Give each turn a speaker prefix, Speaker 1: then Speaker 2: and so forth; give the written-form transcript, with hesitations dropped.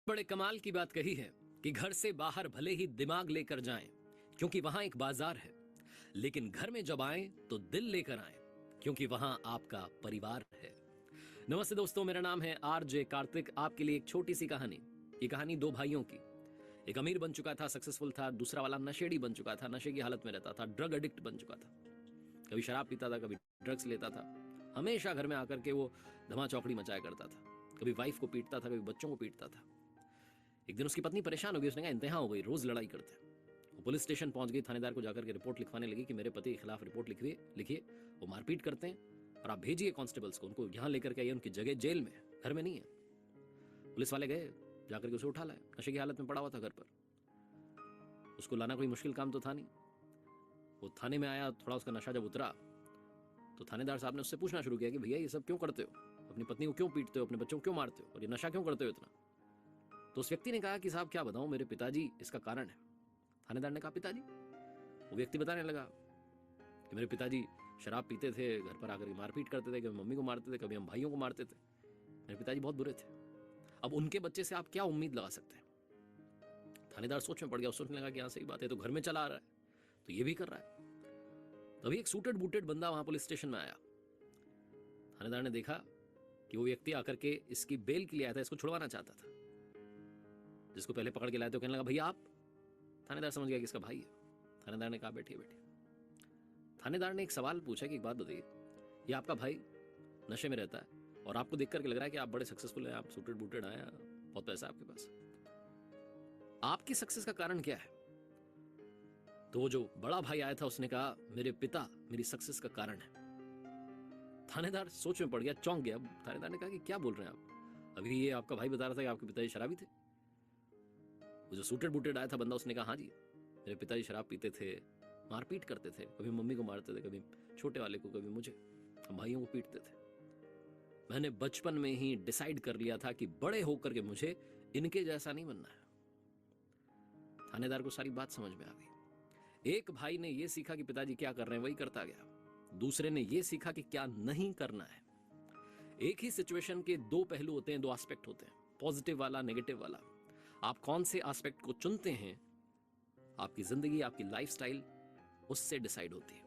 Speaker 1: बड़े कमाल की बात कही है कि घर से बाहर भले ही दिमाग लेकर जाएं, क्योंकि वहां एक बाजार है, लेकिन घर में जब आएं तो दिल लेकर आएं, क्योंकि वहां आपका परिवार है। नमस्ते दोस्तों, मेरा नाम है आरजे कार्तिक। आपके लिए एक छोटी सी कहानी। ये कहानी दो भाइयों की। एक अमीर बन चुका था, सक्सेसफुल था। दूसरा वाला नशेड़ी बन चुका था, नशे की हालत में रहता था, ड्रग एडिक्ट बन चुका था। कभी शराब पीता था, कभी ड्रग्स लेता था। हमेशा घर में आकर के वो धमा चौकड़ी मचाया करता था। कभी वाइफ को पीटता था, कभी बच्चों को पीटता था। एक दिन उसकी पत्नी परेशान हो गई। उसने कहा इंतहा हो गई, रोज लड़ाई करते हैं। वो पुलिस स्टेशन पहुंच गई, थानेदार को जाकर के रिपोर्ट लिखवाने लगी कि मेरे पति के खिलाफ रिपोर्ट लिखिए, वो मारपीट करते हैं और आप भेजिए कांस्टेबल्स को, उनको यहां लेकर के आइए, उनकी जगह जेल में, घर में नहीं है। पुलिस वाले गए, जाकर के उसे उठा लाए। नशे की हालत में पड़ा हुआ था घर पर। उसको लाना कोई मुश्किल काम तो था नहीं। वो थाने में आया, थोड़ा उसका नशा जब उतरा तो थानेदार साहब ने उससे पूछना शुरू किया कि भैया ये सब क्यों करते हो, अपनी पत्नी को क्यों पीटते हो, अपने बच्चों को क्यों मारते हो, और ये नशा क्यों करते हो इतना। तो उस व्यक्ति ने कहा कि साहब क्या बताऊं, मेरे पिताजी इसका कारण है। थानेदार ने कहा पिताजी? वो व्यक्ति बताने लगा कि मेरे पिताजी शराब पीते थे, घर पर आकर के मारपीट करते थे, कभी मम्मी को मारते थे, कभी हम भाइयों को मारते थे। मेरे पिताजी बहुत बुरे थे। अब उनके बच्चे से आप क्या उम्मीद लगा सकते हैं। थानेदार सोच में पड़ गया। सोचने लगा कि हाँ सही बात है, तो घर में चला आ रहा है तो ये भी कर रहा है। तभी एक सूटेड बूटेड बंदा वहां पुलिस स्टेशन में आया। थानेदार ने देखा कि वो व्यक्ति आकर के इसकी बेल के लिए आया था, इसको छुड़वाना चाहता था। जिसको पहले पकड़ के लाए थे कहने लगा भैया आप। थानेदार समझ गया कि इसका भाई है। थानेदार ने कहा बैठिए बैठिए। थानेदार ने एक सवाल पूछा कि एक बात बताइए, ये आपका भाई नशे में रहता है और आपको देख करके लग रहा है कि आप बड़े सक्सेसफुल हैं, आप सूटेड बूटेड आए, बहुत पैसा है आपके पास, आपकी सक्सेस का कारण क्या है। तो वो जो बड़ा भाई आया था उसने कहा मेरे पिता मेरी सक्सेस का कारण है। थानेदार सोच में पड़ गया, चौंक गया। थानेदार ने कहा कि क्या बोल रहे हैं आप, अभी ये आपका भाई बता रहा था कि आपके पिताजी शराबी थे। वो जो सूटेड बूटेड आया था बंदा, उसने कहा हाँ जी, मेरे पिताजी शराब पीते थे, मारपीट करते थे, कभी मम्मी को मारते थे, कभी छोटे वाले को, कभी मुझे, हम भाइयों को पीटते थे। मैंने बचपन में ही डिसाइड कर लिया था कि बड़े होकर के मुझे इनके जैसा नहीं बनना है। थानेदार को सारी बात समझ में आ गई। एक भाई ने यह सीखा कि पिताजी क्या कर रहे हैं वही करता गया। दूसरे ने यह सीखा कि क्या नहीं करना है। एक ही सिचुएशन के दो पहलू होते हैं, दो एस्पेक्ट होते हैं, पॉजिटिव वाला, नेगेटिव वाला। आप कौन से एस्पेक्ट को चुनते हैं, आपकी जिंदगी, आपकी लाइफस्टाइल उससे डिसाइड होती है।